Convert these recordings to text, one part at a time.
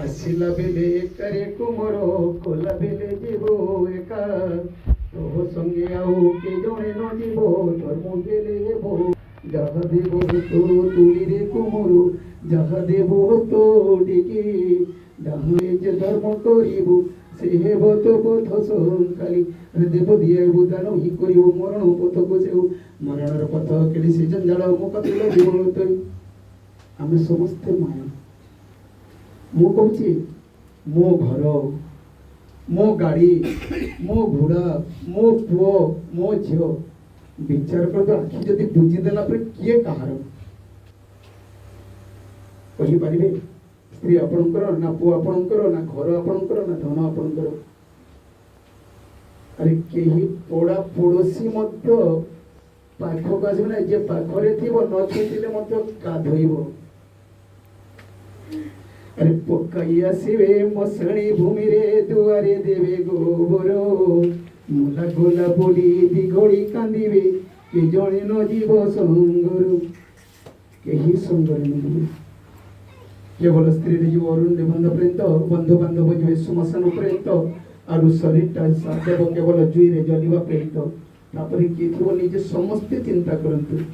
ଆସିଲା ବେଲେ ଏକାରେ କୁମର କଲା ବେଲେ ଯିବ ଏକା ତୋ ସଙ୍ଗେ ଆଉ କେ ଜଣେ ନ ଯିବ ଧର୍ମ ଗେଲେ ହେବ ଯାହା ଦେବ ତ ତୁଳିରେ କୁମର ଯାହା ଦେବ ତୋଡ଼ିକି ଡାହୁଏ ଯେ ଧର୍ମ କରିବୁ ସେ ହେବ ତ ପଥ ସଂକାଲି ଦେବ ଦିଏ ଦାନ ହିଁ କରିବୁ ମରଣ ପଥକୁ ସେଉ ମରଣର ପଥ କେଳି ସେ ଜଞ୍ଜାଳ ମୋ କତିଲ ଯିବ ତୋଇ ଆମେ ସମସ୍ତେ ମାୟା ମୁଁ କହୁଛି ମୋ ଘର ମୋ ଗାଡ଼ି ମୋ ଘୋଡ଼ା ମୋ ପୁଅ ମୋ ଝିଅ ବିଚାର କରନ୍ତୁ ଆଖି ଯଦି ବୁଝିଦେଲା ପରେ କିଏ କାହାର କହିପାରିବେ ସ୍ତ୍ରୀ ଆପଣଙ୍କର ନା ପୁଅ ଆପଣଙ୍କର ନା ଘର ଆପଣଙ୍କର ନା ଧନ ଆପଣଙ୍କର ଆରେ କେହି ପୋଡ଼ା ପଡ଼ୋଶୀ ମଧ୍ୟ ପାଖକୁ ଆସିବ ନା ଯେ ପାଖରେ ଥିବ ନ ଛୁଇଁଥିଲେ ମଧ୍ୟ ଗାଧୋଇବ अरे पकाई आसवे मशाणी भूमि रे दुआरे देवे गोबर मुला गोला बोली दिघड़ी कांदिवे के जणे न जीव संगर केही संगर नहीं केवल स्त्री जीव अरुण बंध पर्यंत बंधु बांधव जीवे श्मशान पर्यंत आरु शरीरटा सादेव केवल जुई रे जलिबा पर्यंत तापरे के थिबो निजे समस्ते चिंता करंतु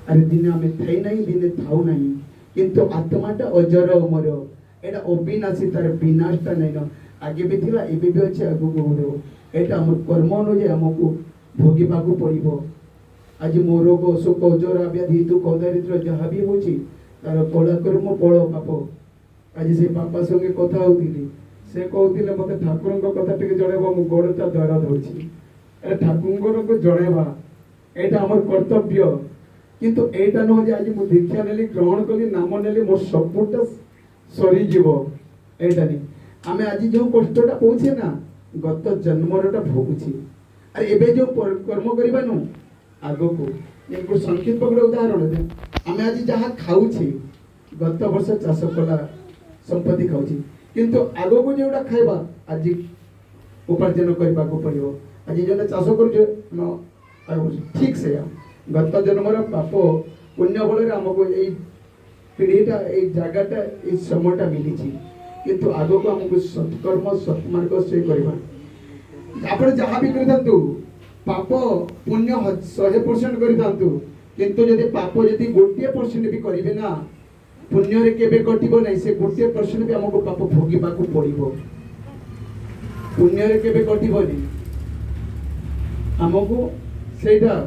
अरे दिने आमे थाई नहीं दिने थाउ नहीं किंतु आत्माटा अजर अमर एटा अविनाशी तार विनाशटा नहीं न आगे भी थिला एबे भी अछि आगु को देबो एटा हमर कर्म अनुसार हमकु भोगिबाकू पड़िबो आज मो रोग शोक जरा व्याधि दुख दारिद्र्य जहाँ भी होची तार कला कर्म बड़ पाप आज से बापा संगे कथा होतिली से कहतिले मते ठाकुरଙ୍କ कथा टिके जणेबो मु गोड़ता द्वारा धरछि ए ठाकुरଙ୍କ को जणेबा एटा हमर कर्तव्य किंतु एटा न जे आज मु दीक्षा नेली ग्रहण कली नाम नेली मोर सबुटा सरी जीव एटा नहीं आमे आज जो कष्टटा पहुँचे ना गत जन्मरटा भोगुछि अरे एबे जो कर्म करबा नु आगो को एक संक्षिप्त पकड़ उदाहरण दे आमे आज जहा खाउछि गत वर्ष चाष कला संपत्ति खाउछि किंतु आगो को जेउडा खाइबा आज उपार्जन करबा को पड़ियो आज जेना चाष करजे न ठीक से गत जन्मर पाप पुण्य बल आमको यही पीढ़ीटा यही जगटा यही समयटा मिली किंतु आग को आमको सत्कर्म सत्मार्ग से करवा आप जहाँ भी कर पाप पुण्य 100% कर किंतु जदि पाप जदि 1% भी करेंगे ना पुण्य रे केबे कटिबो नहीं से 1% भी आमको पाप भोगिबा को पड़िबो पुण्य रे केबे कटिबो नहीं आमको सेटा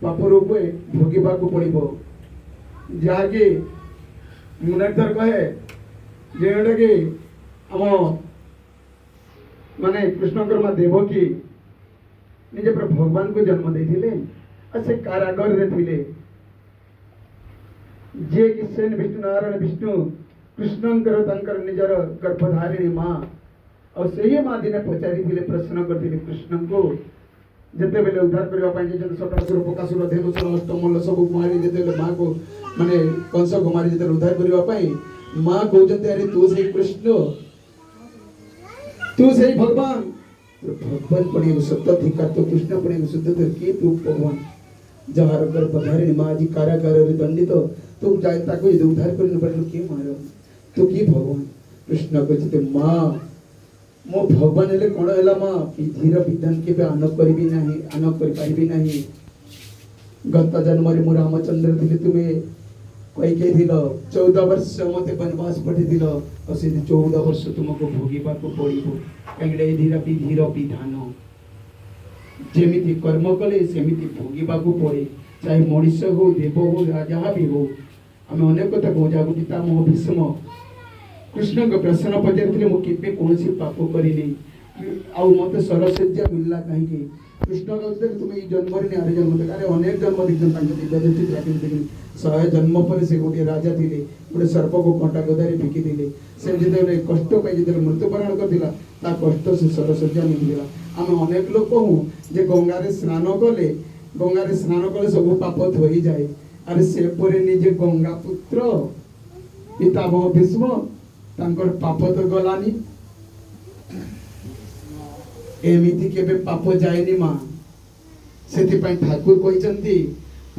पाप रूपे भोगिबा को पड़िबो जहाँकि मुनेधर कहे जेटा कि आम माने कृष्णकर माँ देवकी निजे पर भगवान को जन्म देथिले से कारागर रे थिले जे कि सेन विष्णु नारायण विष्णु कृष्णकर तंकर निजर गर्भधारिणी माँ और सही माँ दिने पचारि थिले प्रश्न करथिले कृष्ण को जते बेले उद्धार करबा पाई जे सकासुर पकासुर धेनुसुर अष्टमल्ल सब मारी जते माँ को माने कंस को मारी जते उद्धार करबा पाई माँ कहते अरे तू से कृष्ण तू से भगवान भगवान पड़े सत्य अधिकार तो कृष्ण पड़े शुद्ध तो के तू भगवान जहार गर्भधारिणी माँ जी कारागार रे दंडित तू जाय ताको यदि उद्धार कर न पारलो के मारो तू की भगवान कृष्ण कहते माँ मो भगवान हेले कोण हैला माँ विधिर विधान के आन करी नाही आन करि पारिबी नाही गत जन्म रे मो रामचंद्र थिले तुमे कई के दिल 14 वर्ष मते वनवास पठे दिल और से 14 वर्ष तुमको भोगिबा को पड़िबो कांगले विधिर विधान जेमिति कर्म कले सेमिति भोगिबा को पड़े चाहे मनुष्य हो देव हो जहाँ भी हो आम अनेक कथा कहूँ जहाँ पिता मोह भीष्म कृष्ण को प्रश्न पचारि मु केबे कोनसी पाप करिनी आउ मते सरसज्जा मिलला कहीं कृष्ण कहते तुम ये जन्म रे आरे जन्म अरे अनेक जन्म देखन तांके दिव्यदृष्टि राखिन देखिन 100 जन्म पर से गोटे राजा थिले गोटे सर्प को कंटा गदारे फिकी दिले से जेते कष्ट पाई जेते मृत्युवरण करथिला ता कष्ट से सरसज्जा मिलिला आम अनेक लोग कहूँ जे गंगा रे स्नान कले सब पाप धोई जाए अरे से परे निजे गंगा पुत्र पितामह भीष्म तांकर पाप तो गलानी एमिति केबे पाप जाएनी माँ से ठाकुर कहते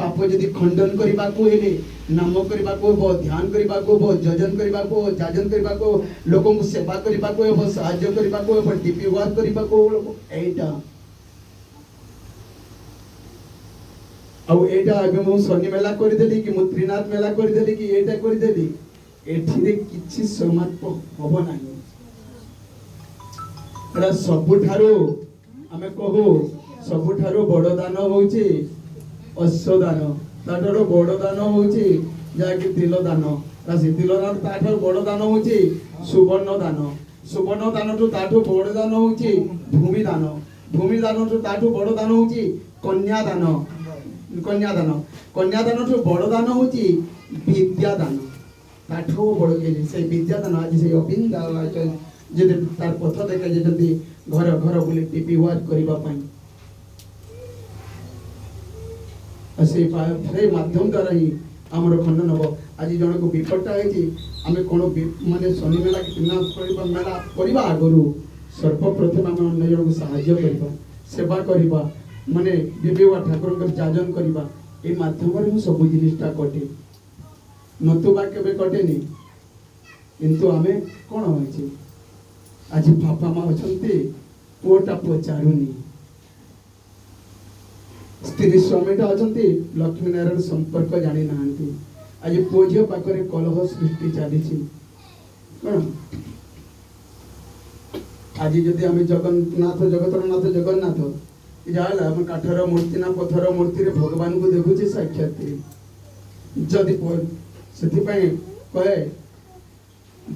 पाप जदि खंडन करने को हेले नाम करने को हो ध्यान करने को हो जजन करने को हो जाजन करने को लोक सेवा करने को हो साहाय्य करने को हो डीपी वर्क करने को हो एटा आउ एटा अबे मु शनि मेला कर देली कि मु त्रिनाथ मेला कर देली कि एटा कर देली एठिरे किछि समाप्त होबो नाही एरा सबुठारो आमे कहू सबुठारो बड़ दान होउची अश्वदान ताठरो बड़ दान होउची जाकि तिल दान तासी तिल दान ताठरो बड़ दान होउची सुवर्ण दान तो ताठो बड़ दान होउची भूमि दान तो ताठो बड़ दान होउची कन्या दान तो बड़ दान होउची विद्या दान ताठो बड़ के से विद्या दान आज से अबिंदा जे तार पथ देखा जे घर घर बुली टीपी वर्क करबा पई से माध्यम द्वारा ही आमर खंडन हम आज जन को विपदटा है आम कौन माने शनि मेला कि मेला करवा आगु सर्वप्रथम आम अन्य जन को साहाय्य करवा सेवा करवा माने विवेवा ठाकुर जाजन करवा ये माध्यम सब जिनिसटा कटे नतुबा केबे कटेनी किंतु आमे कौन होइछे आज बापा माँ अछंती पुओटा पचारुनी स्त्री स्वामीटा अछंती लक्ष्मी नारायण संपर्क जानी नाहंती आज पुओ झियो पाखरे कलह सृष्टि चलीछि कौन आज जदि आम जगन्नाथ जगन्नाथ जाहला हम काठर मूर्ति ना पथर मूर्ति रे भगवान को देखुचे साक्षात जदि सेथिपाई कहे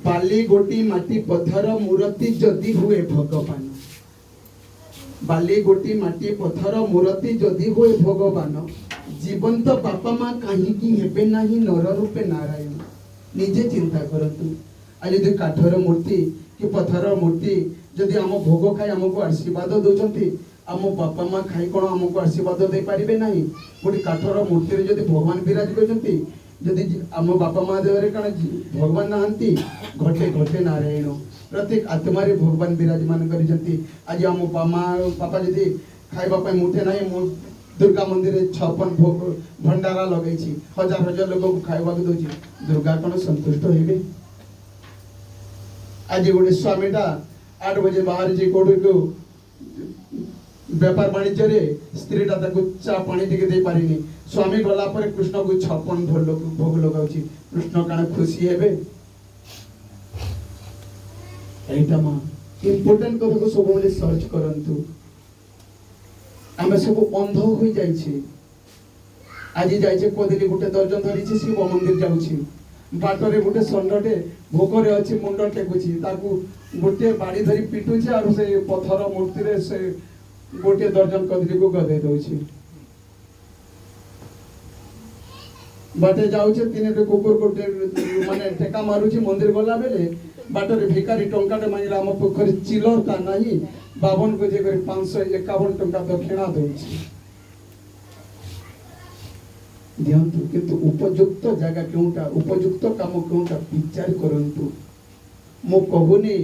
बाली गोटी माटी पथर मूर्ति जदि हुए भगवान बाली गोटी माटी पथर मूर्ति जदि हुए भगवान जीवंत बापा माँ कहीं हेबे नाही नर रूपे नारायण निजे चिंता करतु आज यदि काठर मूर्ति कि पथर मूर्ति जदि आम भोग खाई आमको आशीर्वाद दौरान आम बापा माँ खाई कौन आमको आशीर्वाद दे पारे ना गोटे काठर मूर्ति जदि भगवान विराज करते जदि आम बापा माँ देहरे कण भगवान नहांती घटे घटे नारायण प्रत्येक आत्मा भगवान विराजमान कर आज आम बापा जदि खाइबा मुठे ना दुर्गा मंदिर 56 भोग भंडारा लगे हजार हजार लोक को खाइबा दौची दुर्गा कौन संतुष्ट हेबे आज गोटे स्वामीटा 8 बजे बाहर जे कोड को व्यापार वाणिज्य रे स्त्रीटा ताको चा पानी टिके दे पारिनी स्वामी गला पर कृष्ण को 56 भोग लगाउची कृष्ण काना खुशी हेबे एटा मा इंपोर्टेंट कथा को सब बोले सर्च करंतु आमे सब अंध होई जाई छी आज जाई छे कोदिली गुटे दर्जन धरी छी शिव मंदिर जाउछी बाटरे गुटे संडटे भोकरे अछि मुंड टेकुची ताकू गुटे बाड़ी धरी पिटुची और से पत्थर मूर्ति रे से गोटे दर्जन कदली को गदे दउची बाटे जाउछे तीनटे कुकुर गोटे माने टेका मारुची मंदिर गला बेले बाटरे भिकारी टंकाटे मांगला हम पोखरी चिलरता नाही 52 को जे कर 551 टंका दक्षिणा दउची ध्यानतु किंतु उपयुक्त जगह केउटा उपयुक्त काम केउटा विचार करंतु मो कहूनी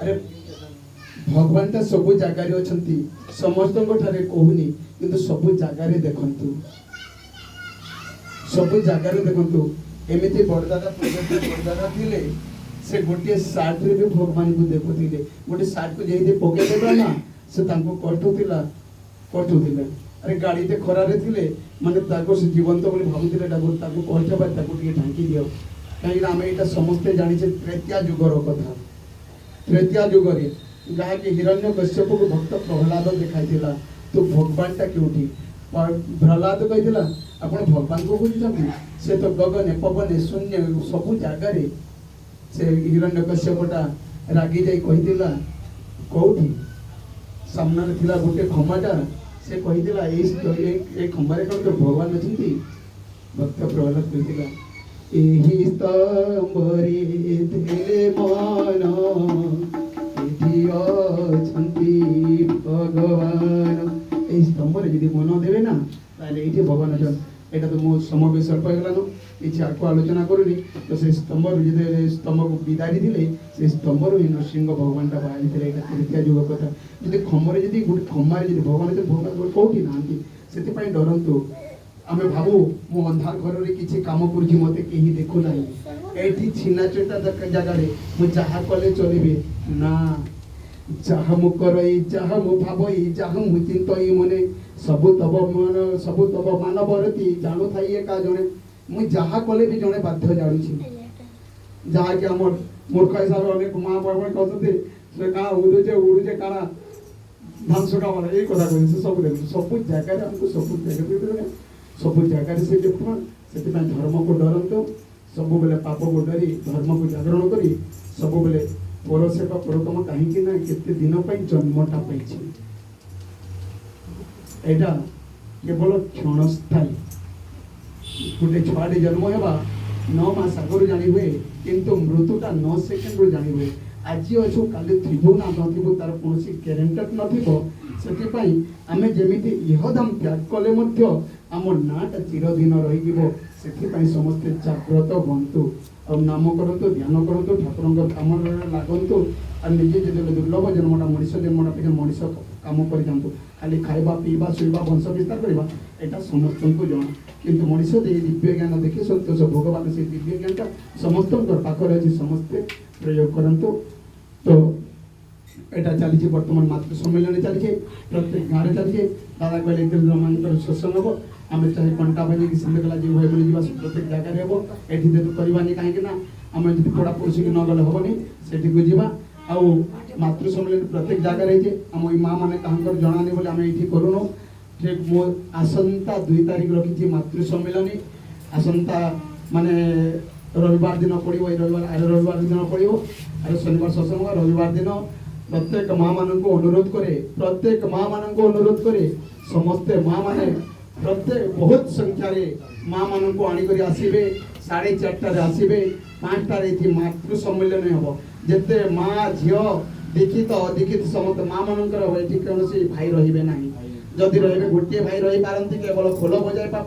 अरे भगवान ता सब जगह रे अछंती समस्त को ठारे कहूनी किंतु सब जगह रे देखंतु सब जगह रे देखंतु एमिति बड़दादा थिले से गोटे सार्ट रे भी भगवान को देखुथिले गोटे सार्ट को जेहि दे पके देबा ना से तांको कटुथिला अरे गाड़ी ते खरा रे थिले माने ताको से जीवंत बोली भाबुथिले डागो ताको कहथबा ताको टिके ढांकी दियो काई रामे एटा समस्त जानि छे त्रेत्या युगर कथा त्रेत्या युग रे गाय के हिरण्यकश्यप को भक्त प्रहलाद देखाइथिला तो भगवान ता केउठी प्रहलाद कहिथिला आपण भगवान को बुझिछथि से तो गगन पवन शून्य सब जागा रे से हिरण्यकश्यपटा रागी जाई कहिथिला कोठी सामना रे थिला गोटे खमाटा से कहिथिला ए खंबारे कोन तो भगवान अछंती भक्त प्रहलाद कहिथिला एही स्तंभरे थिले मन एठी अछंती भगवान ए स्तंभरे यदि मन देबे ना ताले एठी भगवान अछन एटा तो मो समावेश पाइगलानो इच्छा को आलोचना करूनी तो से स्तंभ जे स्तंभ को विदारी दिले से स्तंभ रो नरसिंह भगवान ता बाहरी थिले एटा तृतीय युग कथा यदि खमरे यदि गुड खमारे यदि भगवान तो भगवान कोठी नांती सेति पई डरंतु आमे भाबू मो अंधार घर रे किछि काम करूछि मते केही देखु नाही एठी छिना चटा जगह रे मु जहा कले चलिबे ना जहा मु करई जहा मु भाबई जहा मु चिंतई मने सबु तब मानवरती जानु थाई एका जणे मु जहा कले भी जणे बाध्य जानुछि जहा कि हमर मूर्ख हिसाब अनेक माँ बाबा कहते से का उड़ुचे काना धान सुखा वाला यही कथा कहते सब देखु सब जगह हमको सब जगह से देखुना से धर्म को डरंतु सब बेले पाप को डरी धर्म को जागरण करी सब बेले पर सेवा परतम कहीं ना केते दिन जन्मटा पाई एटा केवल क्षणस्थायी गोटे छुआटे जन्म होगा 9 मास आगु जानी हुए किंतु मृत्युटा 9 सेकेंड जानी हुए आज अच्छु काली थी ना नथबो तार कौन ग्यारेंटेड नथिबो से आम जमी इहदाम त्याग कले आम नाटा चिरदिन रही समस्ते जाग्रत हूँ और नाम करतु ध्यान करतु ठाकुर कम लगतु और निजे जो दुर्लभ जन्मटा मनीष जन्मटा पे मनीष कम कर खाली खाइबा पीवा शुवा वंश विस्तार करवा यहाँ समस्त को जना किंतु मनीष दिव्य ज्ञान देखी सत्य भगवान से दिव्य ज्ञानटा समस्त पाखे अच्छी समस्ते प्रयोग करतु तो यहाँ चली बर्तमान मातृ सम्मेलन चली प्रत्येक गाँव चली दादा कहले मान सत्संग हम आम चाहे कंटा बनी कि सिंधकला जी भाई बोली जावा प्रत्येक जगह हम ये तो करवानी कहीं आम जी पढ़ा पड़ोसी न गले हेनी से जावा आउ मातृ सम्मेलन प्रत्येक जगह रही आम माँ मैंने कहाँ जनानी बोले आम ये करूनु ठीक मो आसंता 2 तारिख रखी मातृ सम्मेलन आसंता माने रविवार दिन पड़ो रविवार दिन पड़ो आर शनिवार सत्संग रविवार दिन प्रत्येक माँ मान अनुरोध करे प्रत्येक माँ मान अनुरोध करे समस्ते माँ माने प्रत्येक बहुत संख्यार माँ मान आनिक आसवे 4:30 आसवे 5टार मातृ सम्मेलन हम जिते माँ झील दीक्षित अदीक्षित समस्त माँ मान ये कौन भाई रे ना जदि रे गोटे भाई रही पारती केवल खोल बजाइवा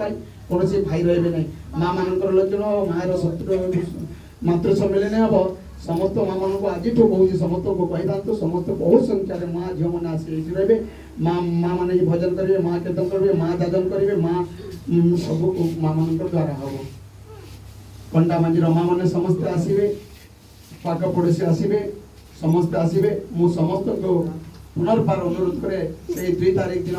कौन भाई रे ना माँ मान लक्षण माँ शत्रु मातृ सम्मेलन हम समस्त माँ मान आज कहूँ समस्त को कही था समस्त बहुत संख्यार माँ झील मैंने आसी रे माँ माँ मैंने भजन करेंगे माँ कीर्तन करेंगे माँ जाजन करेंगे माँ सब माँ मान द्वारा हम पंडा मंजी रमा मैंने समस्ते आसवे पाक पड़ोसी आसवे समस्ते आसवे मु समस्त को पुनर्बार अनुरोध करे 2 तारिख दिन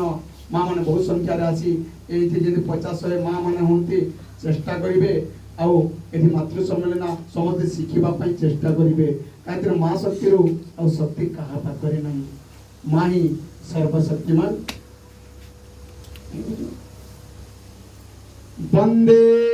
माँ मैंने बहुत संख्यार आसी ये 50-100 माँ मैंने हमें चेष्टा करेंगे आउ ये मातृ सम्मेलन समस्ते शिखापी चेष्टा करेंगे कहीं माँ शक्ति आ शक्ति क्या पाखे ना माँ ही सर्वशक्तिमान वंदे।